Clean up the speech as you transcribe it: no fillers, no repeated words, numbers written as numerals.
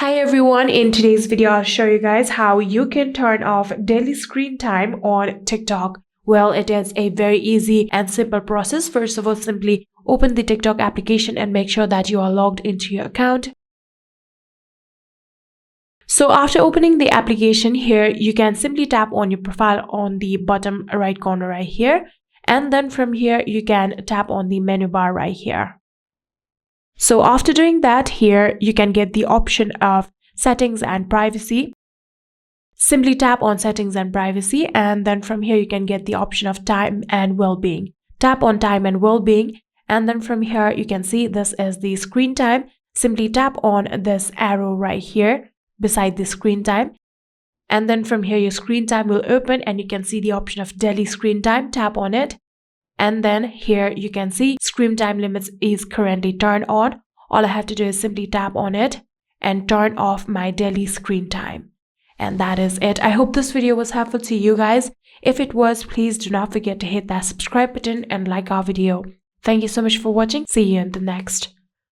Hi everyone, in today's video I'll show you guys how you can turn off daily screen time on TikTok. Well, it is a very easy and simple process. First of all, simply open the TikTok application and make sure that you are logged into your account. So after opening the application here, you can simply tap on your profile on the bottom right corner right here. And then from here, you can tap on the menu bar right here. So after doing that, here you can get the option of settings and privacy. Simply tap on settings and privacy, and then from here you can get the option of time and well-being. Tap on time and well-being, and then from here you can see this is the screen time. Simply tap on this arrow right here beside the screen time, and then from here your screen time will open and you can see the option of daily screen time. Tap on it. And then here you can see screen time limits is currently turned on. All I have to do is simply tap on it and turn off my daily screen time. And that is it. I hope this video was helpful to you guys. If it was, please do not forget to hit that subscribe button and like our video. Thank you so much for watching. See you in the next.